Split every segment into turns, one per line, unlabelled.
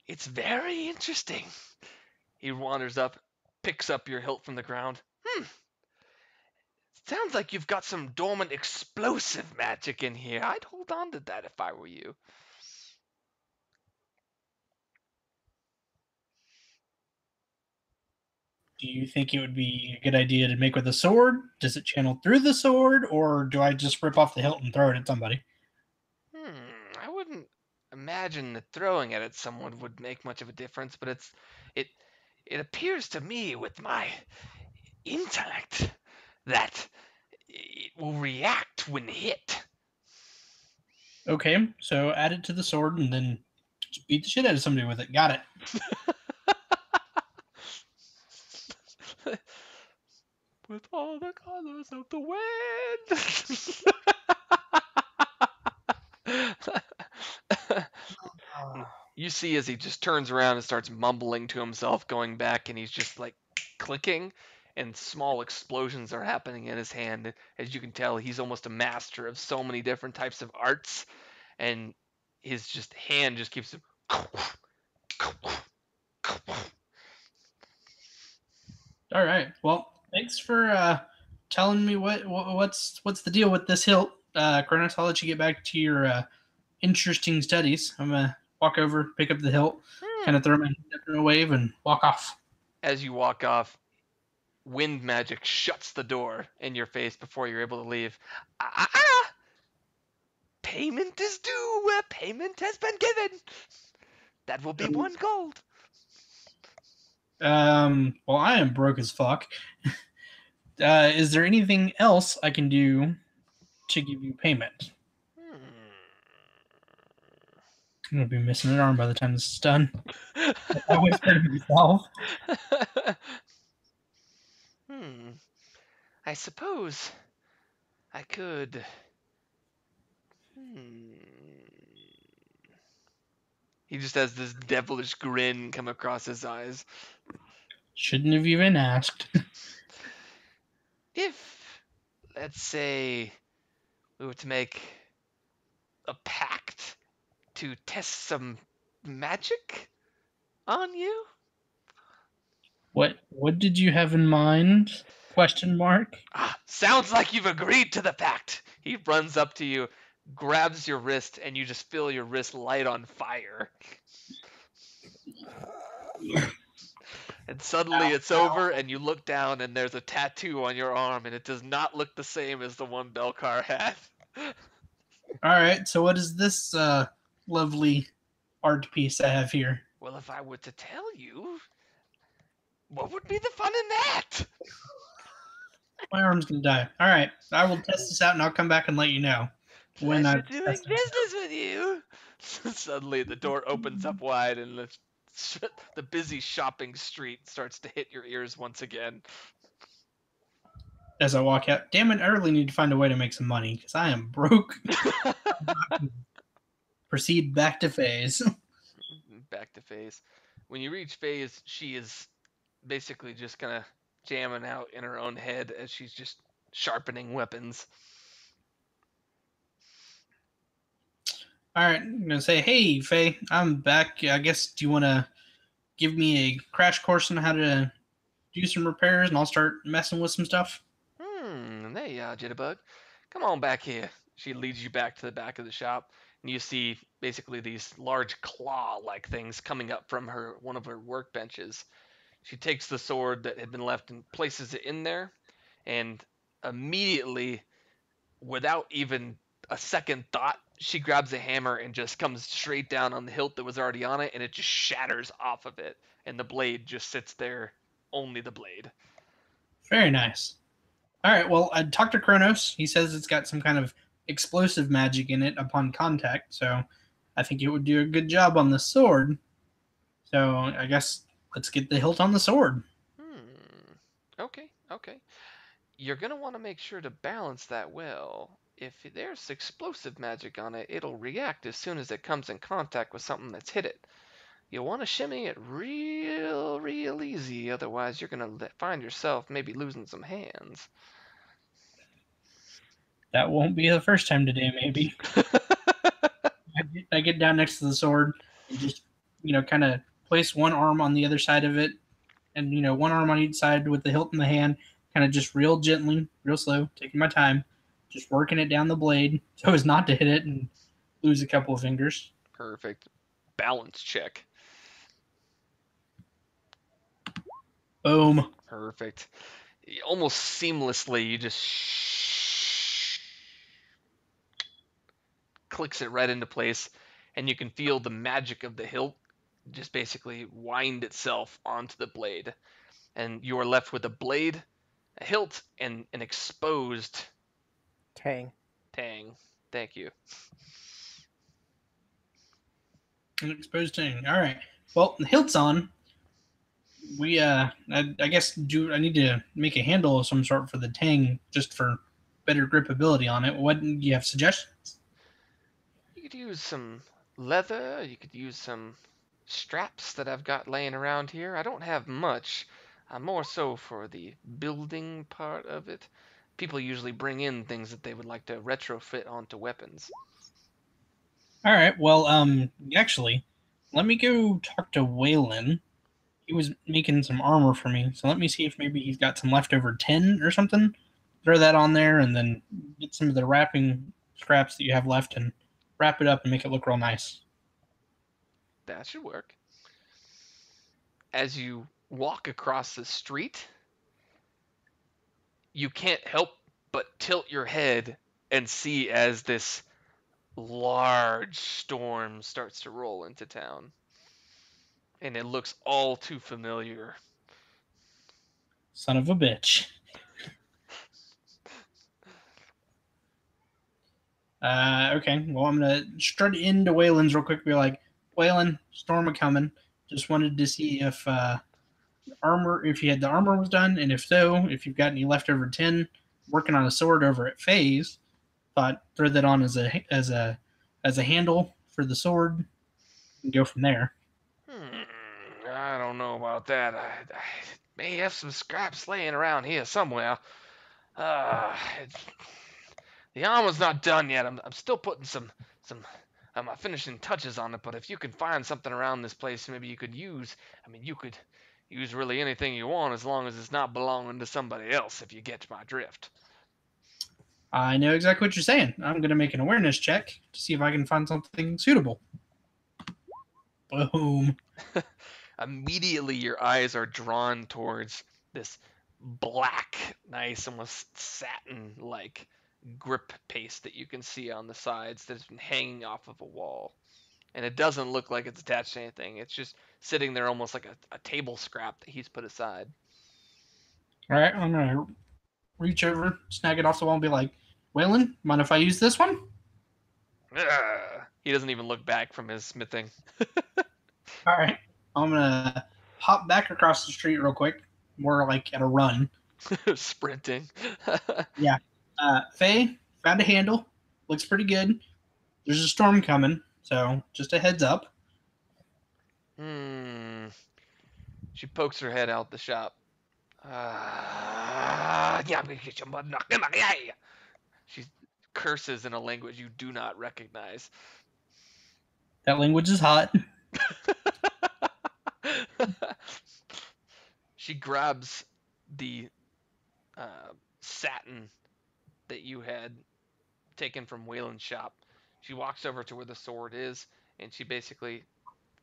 It's very interesting. He wanders up, picks up your hilt from the ground. Sounds like you've got some dormant explosive magic in here. I'd hold on to that if I were you.
Do you think it would be a good idea to make with a sword? Does it channel through the sword, or do I just rip off the hilt and throw it at somebody?
I wouldn't imagine that throwing it at someone would make much of a difference, but it it appears to me with my intellect that it will react when hit.
Okay, so add it to the sword and then just beat the shit out of somebody with it. Got it.
With all the colors of the wind. You see as he just turns around and starts mumbling to himself, going back, and he's just like clicking, and small explosions are happening in his hand. As you can tell, he's almost a master of so many different types of arts, and his just hand just keeps.
All right. Well, thanks for telling me what's the deal with this hilt, Kronos. I'll let you get back to your interesting studies. I'm gonna walk over, pick up the hilt, kind of throw my hand up in a wave, and walk off.
As you walk off, wind magic shuts the door in your face before you're able to leave. Ah! Payment is due. Payment has been given. That will be 1 gold.
Well, I am broke as fuck. Is there anything else I can do to give you payment? I'm gonna be missing an arm by the time this is done. I whispered to myself.
I suppose I could. Hmm. He just has this devilish grin come across his eyes.
Shouldn't have even asked.
If, let's say, we were to make a pact to test some magic on you?
What did you have in mind? Question mark.
Sounds like you've agreed to the pact. He runs up to you, grabs your wrist, and you just feel your wrist light on fire. And suddenly it's over, and you look down, and there's a tattoo on your arm, and it does not look the same as the one Belcar had.
All right. So what is this lovely art piece I have here?
Well, if I were to tell you, what would be the fun in that?
My arm's gonna die. All right. I will test this out, and I'll come back and let you know when
Pleasure
I've
doing
tested it out.
business with you. Suddenly, the door opens up wide, and the busy shopping street starts to hit your ears once again.
As I walk out, damn it! I really need to find a way to make some money because I am broke. Proceed back to phase.
Back to Faye's. When you reach Faye's, she is basically just kind of jamming out in her own head as she's just sharpening weapons.
All right, I'm gonna say, hey, Faye, I'm back. I guess do you want to give me a crash course on how to do some repairs, and I'll start messing with some stuff?
There you are, Jitterbug. Come on back here. She leads you back to the back of the shop, and you see basically these large claw-like things coming up from one of her workbenches. She takes the sword that had been left and places it in there, and immediately, without even a second thought, she grabs a hammer and just comes straight down on the hilt that was already on it, and it just shatters off of it, and the blade just sits there, only the blade.
Very nice. All right, well, I talked to Kronos. He says it's got some kind of explosive magic in it upon contact, so I think it would do a good job on the sword. So I guess let's get the hilt on the sword.
Okay. You're going to want to make sure to balance that well. If there's explosive magic on it, it'll react as soon as it comes in contact with something that's hit it. You'll want to shimmy it real easy, otherwise you're going to find yourself maybe losing some hands.
That won't be the first time today, maybe. I get down next to the sword and just kind of place one arm on the other side of it, and one arm on each side with the hilt in the hand, kind of just real gently, real slow, taking my time, just working it down the blade so as not to hit it and lose a couple of fingers.
Perfect. Balance check.
Boom.
Perfect. Almost seamlessly, you just clicks it right into place, and you can feel the magic of the hilt just basically wind itself onto the blade. And you are left with a blade, a hilt, and an exposed
Tang.
tang. Thank you.
An exposed thing. All right. Well, the hilt's on. I guess do I need to make a handle of some sort for the tang just for better gripability on it? What do you have suggestions?
You could use some leather, you could use some straps that I've got laying around here. I don't have much. More so for the building part of it. People usually bring in things that they would like to retrofit onto weapons.
All right. Well, actually, let me go talk to Waylon. He was making some armor for me, so let me see if maybe he's got some leftover tin or something. Throw that on there, and then get some of the wrapping scraps that you have left, and wrap it up and make it look real nice.
That should work. As you walk across the street, you can't help but tilt your head and see as this large storm starts to roll into town. And it looks all too familiar.
Son of a bitch. Okay. Well, I'm gonna strut into Waylon's real quick. Be like, Waylon, storm a coming. Just wanted to see if armor, if you had the armor was done, and if so, if you've got any leftover tin. Working on a sword over at Faye's. Thought throw that on as a handle for the sword and go from there.
I don't know about that. I may have some scraps laying around here somewhere. Uh, it's, the armor's not done yet. I'm still putting some my finishing touches on it. But if you can find something around this place, maybe you could use. I mean, you could use really anything you want as long as it's not belonging to somebody else. If you get my drift.
I know exactly what you're saying. I'm going to make an awareness check to see if I can find something suitable. Boom.
Immediately, your eyes are drawn towards this black, nice, almost satin-like grip paste that you can see on the sides that's been hanging off of a wall. And it doesn't look like it's attached to anything. It's just sitting there almost like a table scrap that he's put aside.
All right, I'm going to reach over, snag it off the wall, and be like, Waylon, mind if I use this one?
He doesn't even look back from his smithing.
All right. I'm going to hop back across the street real quick, more like at a run.
Sprinting.
Yeah. Faye, found a handle. Looks pretty good. There's a storm coming, so just a heads up.
She pokes her head out the shop. She curses in a language you do not recognize.
That language is hot.
She grabs the satin that you had taken from Waylon's shop. She walks over to where the sword is, and she basically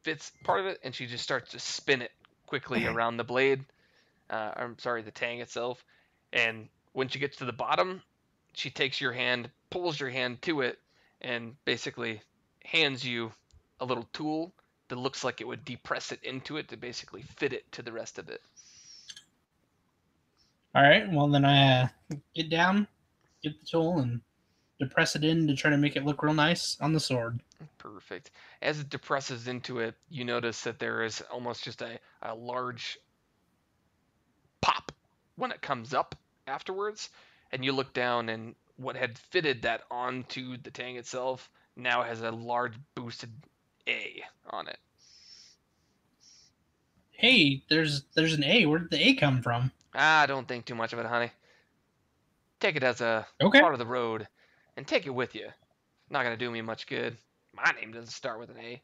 fits part of it, and she just starts to spin it quickly around the blade. I'm sorry, the tang itself. And when she gets to the bottom, she takes your hand, pulls your hand to it, and basically hands you a little tool that looks like it would depress it into it to basically fit it to the rest of it.
All right. Well, then I get down, get the tool, and depress it in to try to make it look real nice on the sword.
Perfect. As it depresses into it, you notice that there is almost just a large pop when it comes up afterwards. And you look down, and what had fitted that onto the tang itself now has a large boosted A on it.
Hey, there's an A. Where did the A come from?
Don't think too much of it, honey. Take it as a
Okay.
part of the road, and take it with you. Not gonna do me much good. My name doesn't start with an A.